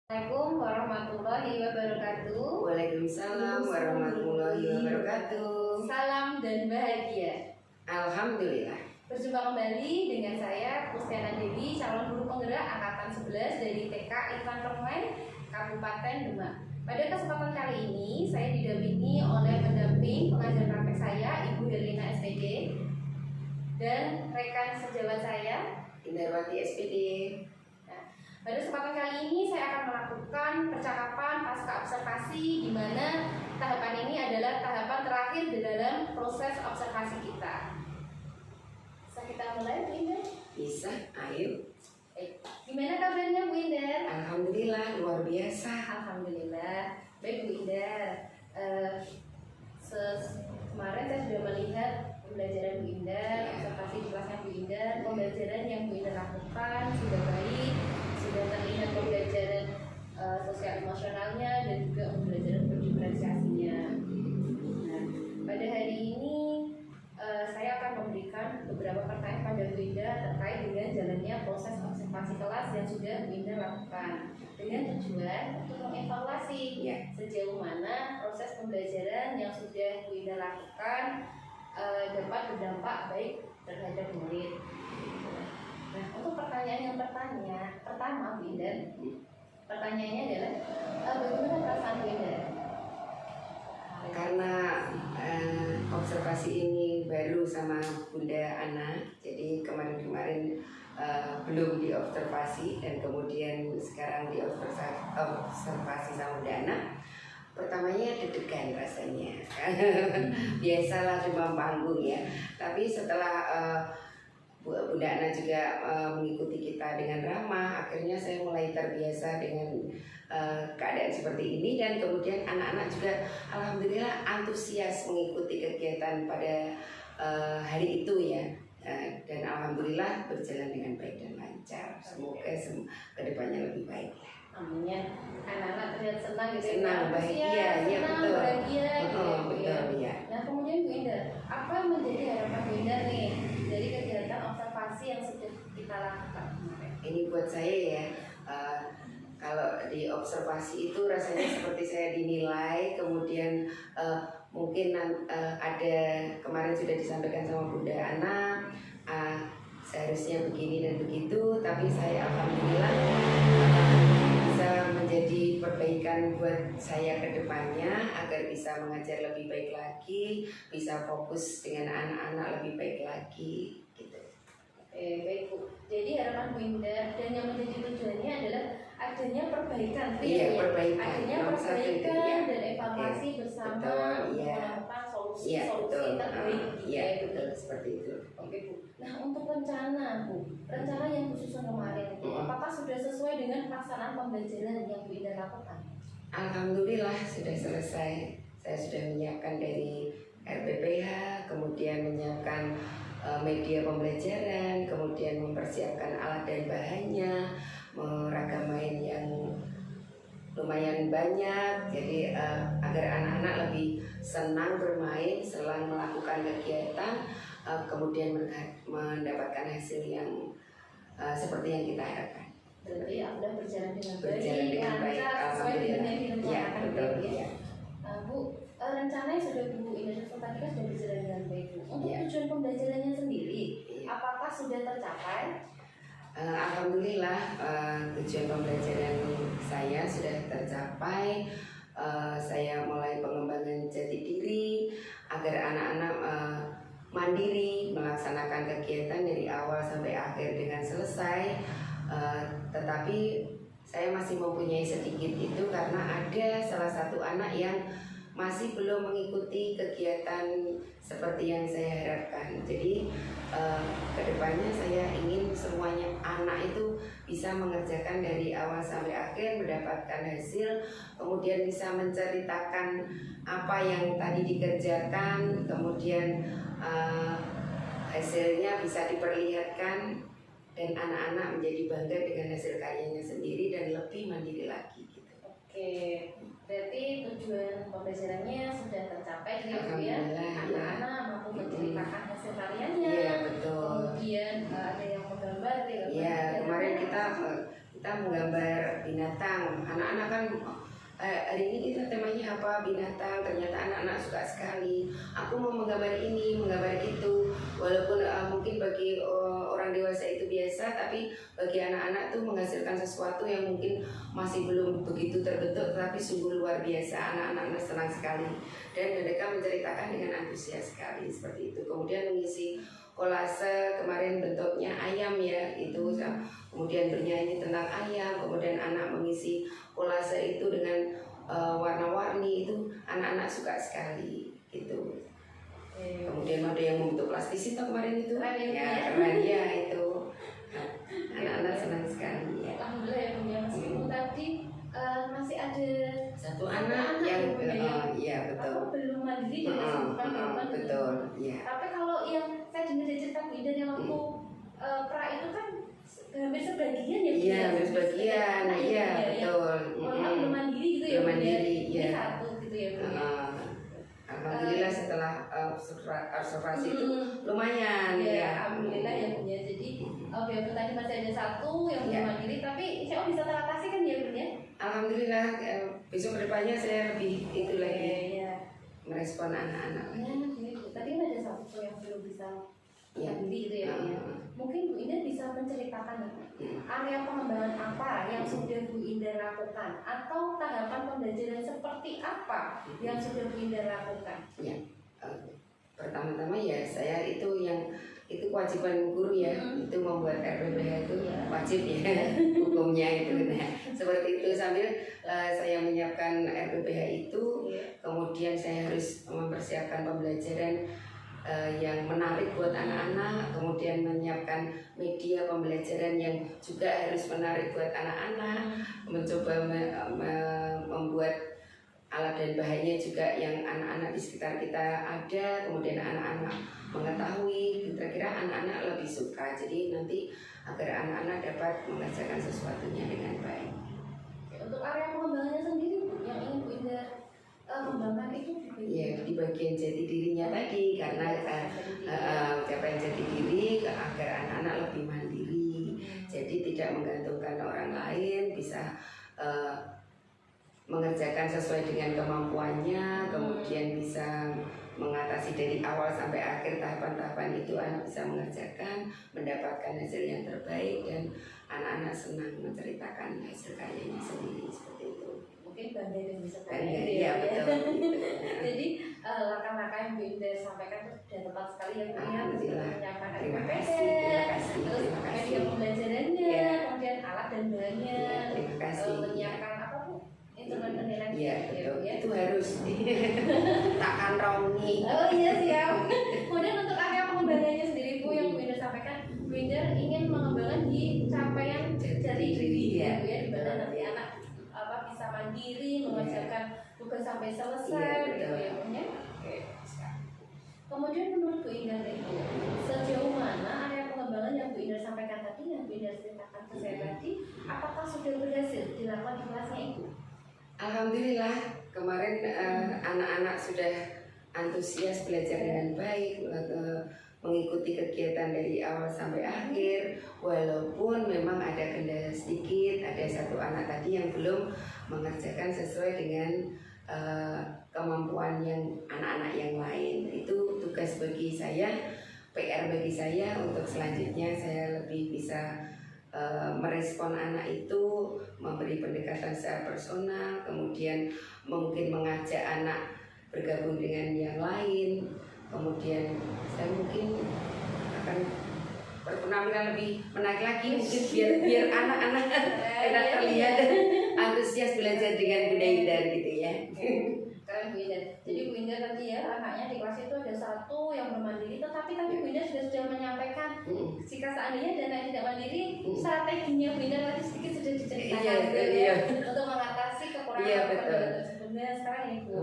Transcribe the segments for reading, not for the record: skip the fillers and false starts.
Assalamualaikum warahmatullahi wabarakatuh. Waalaikumsalam warahmatullahi wabarakatuh. Salam dan bahagia. Alhamdulillah. Berjumpa kembali dengan saya Pustiana Dewi, calon guru penggerak angkatan 11 dari TK Irfan Permai, Kabupaten Demak. Pada kesempatan kali ini saya didampingi oleh pendamping pengajar praktek saya, Ibu Herlina SPD, dan rekan sejawat saya, Indarwati SPD. Pada kesempatan kali ini saya akan melakukan percakapan pasca observasi, di mana tahapan ini adalah tahapan terakhir di dalam proses observasi kita. Bisa kita mulai, Bu Indah? Bisa, ayo. Gimana kabarnya, Bu Indah? Alhamdulillah, luar biasa. Alhamdulillah. Baik, Bu Indah. Kemarin saya sudah melihat pembelajaran Bu Indah, observasi di kelasnya Bu Indah, pembelajaran yang Bu Indah lakukan sudah baik, sudah terlihat pembelajaran sosial emosionalnya dan juga pembelajaran berdiferensiasinya. Nah, pada hari ini saya akan memberikan beberapa pertanyaan pada Bu Indah terkait dengan jalannya proses observasi kelas yang sudah Bu Indah lakukan, dengan tujuan untuk mengevaluasi sejauh mana proses pembelajaran yang sudah Bu Indah lakukan dapat berdampak baik terhadap murid. Nah, untuk pertanyaan yang pertama, Bu Indah, pertanyaannya adalah bagaimana perasaan Bu Indah? Karena observasi ini baru sama Bunda Ana, jadi kemarin-kemarin belum diobservasi dan kemudian sekarang diobservasi sama Bunda Ana. Pertamanya deg-degan rasanya, biasalah cuma panggung ya. Tapi setelah Bunda Ana juga mengikuti kita dengan ramah, akhirnya saya mulai terbiasa dengan keadaan seperti ini, dan kemudian anak-anak juga alhamdulillah antusias mengikuti kegiatan pada hari itu ya. Dan alhamdulillah berjalan dengan baik dan lancar. Semoga kedepannya lebih baik. Amin ya. Anak-anak terlihat senang gitu. Senang, bahagia, ya betul. Bahagia gitu ya, Bu ya. Betul ya. Nah, kemudian Bu Indah, apa yang menjadi harapan Bu Indah nih dari kegiatan observasi yang sudah kita lakukan kemarin? Ini buat saya ya, kalau di observasi itu rasanya seperti saya dinilai, kemudian mungkin ada kemarin sudah disampaikan sama Bunda Ana, seharusnya begini dan begitu, tapi saya alhamdulillah bisa menjadi perbaikan buat saya ke depannya agar bisa mengajar lebih baik lagi, bisa fokus dengan anak-anak lebih baik lagi gitu. Baik Bu. Jadi harapan Bu Indah dan yang menjadi tujuannya adalah adanya perbaikan, perbaikan. Adanya perbaikan dan evaluasi bersama untuk menemukan solusi terbaik. Betul seperti itu. Oke Bu. Nah, untuk rencana yang disusun kemarin itu, apakah sudah sesuai dengan pelaksanaan pembelajaran yang Bu Indah lakukan? Alhamdulillah sudah selesai. Saya sudah menyiapkan dari RPPH, kemudian menyiapkan media pembelajaran, kemudian mempersiapkan alat dan bahannya, ragam main yang lumayan banyak, jadi agar anak-anak lebih senang bermain setelah melakukan kegiatan, kemudian mendapatkan hasil yang seperti yang kita harapkan. Berarti sudah berjalan dengan baik, sesuai dengan yang direncanakan. Betul ya. Bu, rencana yang sudah Bu Indah susun tadi kan sudah berjalan dengan baik Bu. Untuk tujuan pembelajarannya sendiri, apakah sudah tercapai? Alhamdulillah tujuan pembelajaran saya sudah tercapai. Saya mulai pengembangan jati diri agar anak-anak mandiri melaksanakan kegiatan dari awal sampai akhir dengan selesai. Tetapi saya masih mempunyai sedikit itu karena ada salah satu anak yang masih belum mengikuti kegiatan seperti yang saya harapkan. Jadi kedepannya saya ingin semuanya anak itu bisa mengerjakan dari awal sampai akhir, mendapatkan hasil, kemudian bisa menceritakan apa yang tadi dikerjakan, kemudian hasilnya bisa diperlihatkan, dan anak-anak menjadi bangga dengan hasil karyanya sendiri dan lebih mandiri lagi gitu. Oke, berarti tujuan pembelajarannya sudah tercapai ya, anak-anak mampu menceritakan hasil karyanya, kemudian ada yang menggambar, kemarin kita menggambar binatang binatang. Anak-anak kan hari ini kita temanya apa, binatang, ternyata anak-anak suka sekali. Aku mau menggambar ini, menggambar itu, walaupun mungkin bagi orang dewasa itu biasa, tapi bagi anak-anak tuh menghasilkan sesuatu yang mungkin masih belum begitu terbentuk, tapi sungguh luar biasa. Anak-anak senang sekali dan mereka menceritakan dengan antusias sekali seperti itu. Kemudian mengisi kolase, kemarin bentuknya ayam ya, itu kemudian bernyanyi tentang ayam, kemudian anak mengisi kolase itu dengan warna-warni, itu anak-anak suka sekali gitu. Kemudian ada yang membentuk plastisita kemarin itu, keren ya itu, anak-anak senang sekali ya. Alhamdulillah ya Bunda, meskipun tadi masih ada satu anak yang iya betul, belum mandiri dan kesibukan betul ya. Tapi kalau yang saya dengar dari cerita Bu Indah yang waktu pra itu kan hampir sebagian ya Bu? Iya, hampir sebagian, iya betul. Orang belum mandiri gitu ya Bu? Mandiri, ya. Satu gitu ya Bu? Alhamdulillah setelah observasi itu lumayan ya. Alhamdulillah ya Bu ya. Jadi walaupun tadi masih ada satu yang belum mandiri, tapi insya Allah bisa teratasi kan ya Bu ya? Alhamdulillah, besok kedepannya saya lebih itu lagi merespon anak-anak. Tadi kan ada satu yang belum bisa mandiri gitu ya Bu ya. Mungkin Bu Indah bisa menceritakan area pengembangan apa yang sudah Bu Indah lakukan, atau tahapan pembelajaran seperti apa yang sudah Bu Indah lakukan? Ya, pertama-tama ya saya itu kewajiban guru ya, itu membuat RPPH itu wajib ya, hukumnya itu. Nah, seperti itu sambil saya menyiapkan RPPH itu, kemudian saya harus mempersiapkan pembelajaran yang menarik buat anak-anak, kemudian menyiapkan media pembelajaran yang juga harus menarik buat anak-anak, mencoba membuat alat dan bahannya juga yang anak-anak di sekitar kita ada, kemudian anak-anak mengetahui, kira-kira anak-anak lebih suka, jadi nanti agar anak-anak dapat mengerjakan sesuatunya dengan baik. Untuk area pengembangannya sendiri yang ingin Bu Indah kembangkan itu di bagian jati dirinya tadi, karena ucapan jati diri agar anak-anak lebih mandiri, jadi tidak menggantungkan orang lain, bisa mengerjakan sesuai dengan kemampuannya, kemudian bisa mengatasi dari awal sampai akhir tahapan-tahapan itu anak bisa mengerjakan, mendapatkan hasil yang terbaik, dan anak-anak senang menceritakan hasil karyanya sendiri seperti itu. Mungkin bangga dan bisa ya betul. Jadi langkah-langkah yang Bu Indah sampaikan sudah tepat sekali ya Bu ya. Menyiapkan terima RPPH, kasih, terus media pembelajarannya, kemudian alat dan bahannya, terima kasih. menyiapkan apa Bu? Instrumen penilaian. Iya betul. Itu harus takkan rauni. Oh iya siap. Kemudian untuk area pengembangannya sendiri Bu yang Bu Indah sampaikan, Bu Indah ingin mengembangkan di capaian jati diri ya Bu ya, di mana nanti anak bisa mandiri, mengerjakan tugas sampai selesai gitu ya Bu ya. Kemudian menurut Bu Indah sejauh mana area pengembangan yang Bu Indah sampaikan tadi, yang Bu Indah ceritakan ke saya tadi, apakah sudah berhasil dilakukan di kelasnya Ibu? Alhamdulillah kemarin anak-anak sudah antusias belajar dengan baik, mengikuti kegiatan dari awal sampai akhir, walaupun memang ada kendala sedikit, ada satu anak tadi yang belum mengerjakan sesuai dengan kemampuan yang anak-anak yang lain. Itu tugas bagi saya, PR bagi saya untuk selanjutnya saya lebih bisa merespon anak itu, memberi pendekatan secara personal, kemudian mungkin mengajak anak bergabung dengan yang lain, kemudian saya mungkin akan berpenampilan lebih menarik lagi, mungkin biar anak-anak enak terlihat antusias belajar dengan Bunda Indah gitu ya. Keren Bu Indah. Jadi Bu Indah tadi ya, anaknya di kelas itu ada satu yang bermandiri, tetapi tadi Bu Indah sudah menyampaikan jika seandainya dan anak tidak mandiri, strateginya Bu Indah tadi sedikit sudah diceritakan untuk mengatasi kekurangan tersebut. Nah sekarang ini Bu,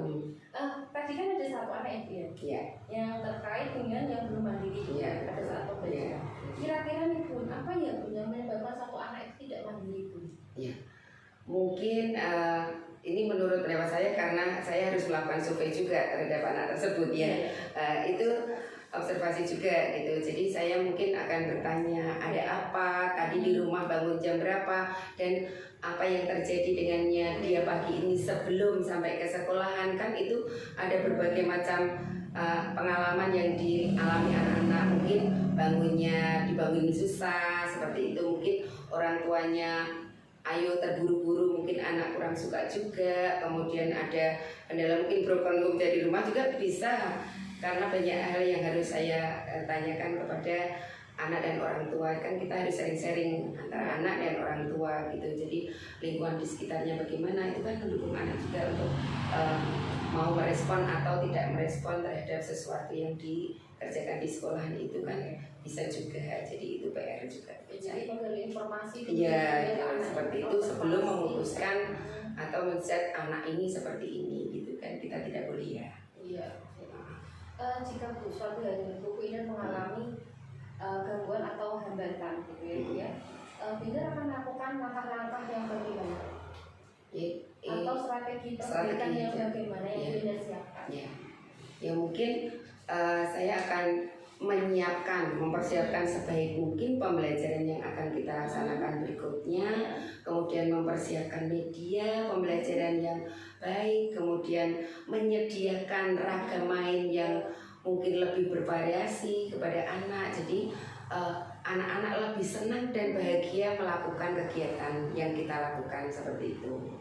tadi kan ada satu anak Ibu ya, yang terkait dengan yang belum mandiri pada saat pembelajaran. Kira-kira nih Bu, apa ya Bu yang menyebabkan satu anak itu tidak mandiri Bu? Mungkin ini menurut pendapat saya karena saya harus melakukan survei juga terhadap anak tersebut ya. Itu observasi juga gitu. Jadi saya mungkin akan bertanya ada apa, tadi di rumah bangun jam berapa, dan apa yang terjadi dengannya dia pagi ini sebelum sampai ke sekolahan, kan itu ada berbagai macam pengalaman yang dialami anak-anak. Mungkin dibangun susah seperti itu, mungkin orang tuanya ayo terburu-buru, mungkin anak kurang suka juga, kemudian ada kendala mungkin broken home di rumah juga bisa, karena banyak hal yang harus saya tanyakan kepada anak dan orang tua. Kan kita harus sharing-sharing antara anak dan orang tua gitu. Jadi lingkungan di sekitarnya bagaimana, itu kan mendukung anak juga untuk mau merespon atau tidak merespon terhadap sesuatu yang dikerjakan di sekolahan itu kan bisa juga. Jadi itu PR juga. Jadi memberi informasi. Iya, seperti itu sebelum memutuskan atau men-set anak ini seperti ini gitu kan, kita tidak boleh ya. Iya. Jika Bu suatu hari Bu Binder mengalami gangguan atau hambatan gitu ya, Bu ya, Binder akan melakukan langkah-langkah yang bagaimana? Atau strategi pendidikan yang bagaimana yang Binder siapkan? Ya mungkin saya akan mempersiapkan sebaik mungkin pembelajaran yang akan kita laksanakan berikutnya, kemudian mempersiapkan media pembelajaran yang baik, kemudian menyediakan ragam main yang mungkin lebih bervariasi kepada anak. Jadi anak-anak lebih senang dan bahagia melakukan kegiatan yang kita lakukan seperti itu.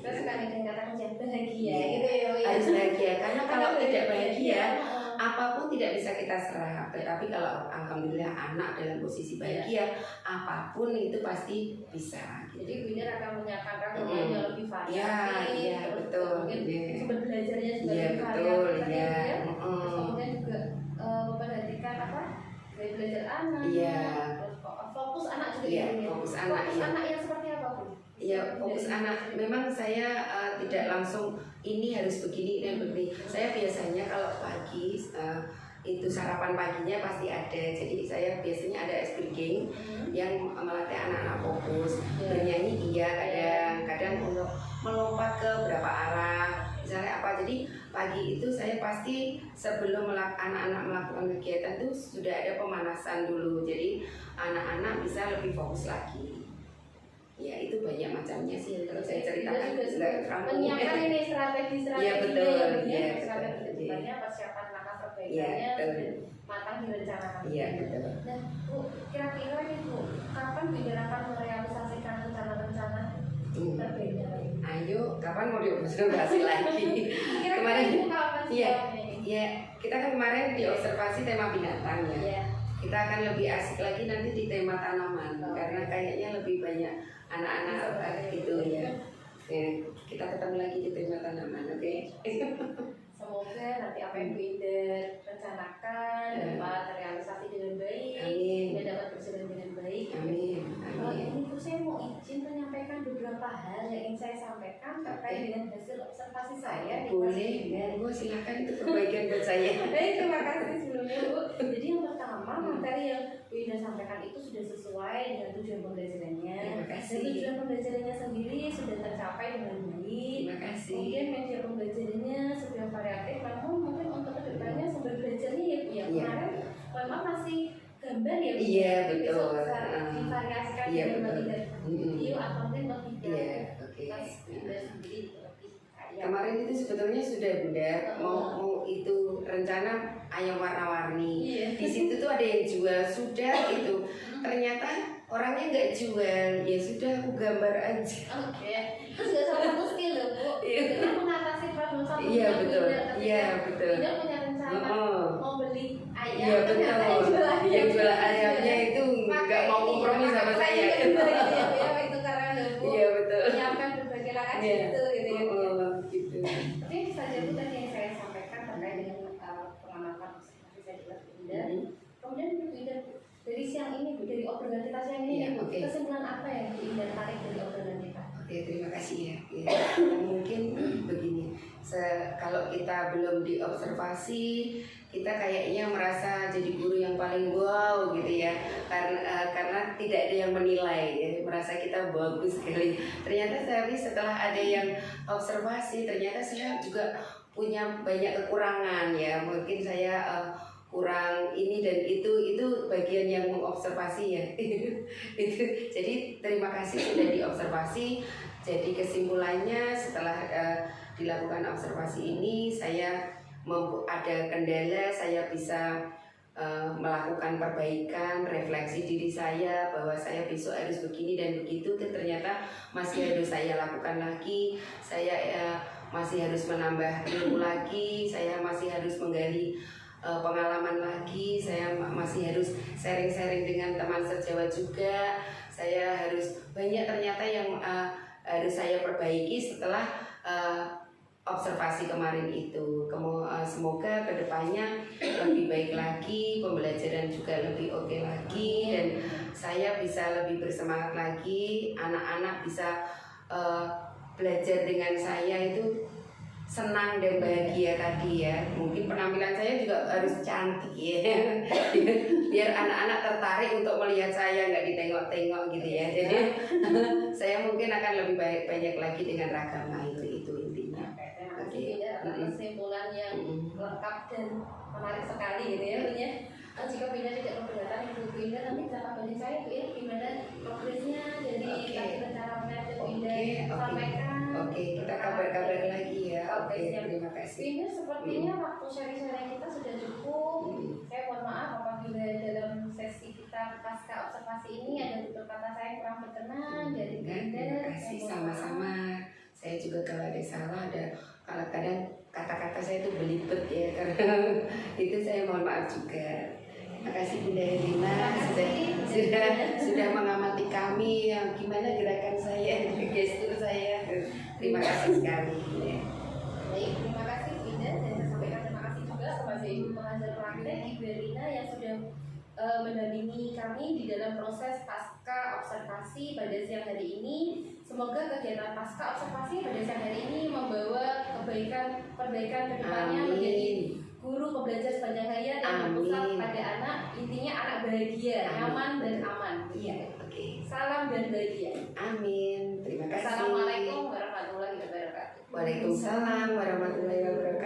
Terus kan dengan kata kunci bahagia gitu ya. Harus bahagia, karena kalau tidak bahagia apapun tidak bisa kita serap. Tetapi kalau alhamdulillah anak dalam posisi bahagia, apapun itu pasti bisa. Jadi Binder akan menyiapkan ragam yang lebih variatif. Iya, betul. Mungkin sumber belajarnya juga Iya, lebih betul. variatif. Iya. Terus kemudian juga memperhatikan gaya belajar anak. Iya. Fokus anak juga. Iya, fokus anak. Fokus anak yang seperti apa, Bu? Ya, fokus anak. Memang saya tidak langsung ini harus begini dan begini. Saya biasanya kalau pagi itu sarapan paginya pasti ada. Jadi saya biasanya ada ice breaking yang melatih anak-anak fokus. Bernyanyi kadang untuk melompat ke berapa arah, misalnya apa. Jadi pagi itu saya pasti sebelum anak-anak melakukan kegiatan itu sudah ada pemanasan dulu. Jadi anak-anak bisa lebih fokus lagi. Ya itu banyak macamnya sih kalau saya ceritakan. Menyiapkan ini strategi-strategi. Iya betul. Iya, strategi persiapan langkah perbaikannya matang direncanakan. Iya betul. Nah, Bu, kira-kira nih Bu, kapan Binder akan merealisasikan rencana-rencana terbaiknya? Ayo, kapan mau diobservasi lagi? Kemarin kita kan kemarin diobservasi tema binatang ya. Iya. Kita akan lebih asik lagi nanti di tema tanaman, karena kayaknya lebih banyak anak-anak gitu ya. Kita ketemu lagi di tema tanaman, oke? Semoga nanti apa yang Binder rencanakan dapat terrealisasi dengan baik. Amin. Dan dapat berjalan dengan baik. Amin. Ini Bu, saya mau izin menyampaikan beberapa hal yang ingin saya sampaikan terkait dengan hasil observasi saya. Boleh, monggo silakan, itu perbaikan buat saya. Baik, terima kasih sebelumnya Bu. Jadi yang pertama, materi yang Binder sampaikan itu sudah sesuai dengan tujuan pembelajarannya. Terima kasih. Dan tujuan pembelajarannya sendiri sudah tercapai dengan baik. Terima kasih. Mungkin media pembelajarannya sudah variatif, namun mungkin untuk kedepannya sumber belajarnya ya Bu ya. Kemarin memang masih gambar ya Bu. Iya betul. Divariasikan Iya dengan betul. lebih video atau mungkin lebih Iya, oke. Binder sendiri lebih kaya. Kemarin itu sebetulnya sudah Bunda mau itu rencana ayam warna-warni. Iya. Di situ tuh ada yang jual sudah itu. Ternyata orangnya nggak jual, ya sudah aku gambar aja. Oke. Terus nggak salah satu skill loh Bu. Jadi mengatasi problem sama Iya betul. Iya betul. Binder punya rencana mau beli ayam. Iya betul. ternyata yang jual ayam. Yang jual ayamnya itu nggak mau kompromi sama saya. Itu karena Bu. Iya betul. Menyiapkan berbagai langkah Iya. gitu ya. Gitu. Tapi saja Bu tadi yang saya sampaikan terkait dengan pengamatan observasi saya di Binder. Kemudian Binder dari siang ini Bu, dari obrolan kita siang ini Iya, Bu, oke. kesimpulan apa yang Binder tarik dari obrolan kita? Oke, terima kasih ya. Mungkin begini, kalau kita belum diobservasi, kita kayaknya merasa jadi guru yang paling wow gitu ya, karena tidak ada yang menilai, ya. Merasa kita bagus sekali. Ternyata tapi setelah ada yang observasi, ternyata saya juga punya banyak kekurangan ya. Mungkin saya kurang ini dan itu bagian yang mengobservasi ya. Itu jadi terima kasih sudah diobservasi. Jadi kesimpulannya setelah dilakukan observasi ini saya ada kendala, saya bisa melakukan perbaikan, refleksi diri saya bahwa saya besok harus begini dan begitu, dan ternyata masih harus saya lakukan lagi. Saya masih harus menambah ilmu lagi, saya masih harus menggali pengalaman lagi, saya masih harus sharing-sharing dengan teman sejawat juga. Saya harus banyak ternyata yang harus saya perbaiki setelah observasi kemarin itu. Semoga kedepannya lebih baik lagi, pembelajaran juga lebih oke lagi, dan saya bisa lebih bersemangat lagi. Anak-anak bisa belajar dengan saya itu senang dan bahagia tadi ya. Mungkin penampilan saya juga harus cantik ya, biar anak-anak tertarik untuk melihat saya, nggak ditengok-tengok gitu ya. Jadi saya mungkin akan lebih banyak lagi dengan ragama itu intinya. Kesimpulan yang lengkap dan menarik sekali gitu ya Bu ya. Jika Pindah tidak keberatan Ibu Pindah, nanti bisa kabarin saya Bu ya, gimana progresnya. Jadi nanti rencananya Pindah sampaikan. Oke, kita kabar-kabar lagi ya. Oke, terima kasih. Pindah sepertinya waktu sharing-sharing kita sudah cukup. Saya mohon maaf apabila dalam sesi kita pasca observasi ini ada tutur kata saya yang kurang berkenan dari Pindah. Terima kasih, sama-sama. Saya juga kalau ada salah, ada kadang kata-kata saya itu belibet ya, karena itu saya mohon maaf juga. Terima kasih Bunda Herlina sudah mengamati kami, yang gimana gerakan saya, gestur saya. Terima kasih sekali. Ya. Baik, terima kasih Bunda, dan saya sampaikan terima kasih juga kepada Ibu Pengajar Praktek Ibu Herlina yang sudah mendampingi kami di dalam proses pasca observasi pada siang hari ini. Semoga kegiatan pasca observasi pada siang hari ini membawa perbaikan kedepannya menjadi guru pembelajar sepanjang hayat yang berpusat pada anak. Intinya anak bahagia, nyaman dan aman. Iya, oke. Salam dan bahagia. Amin. Terima kasih. Assalamualaikum warahmatullahi wabarakatuh. Waalaikumsalam warahmatullahi wabarakatuh.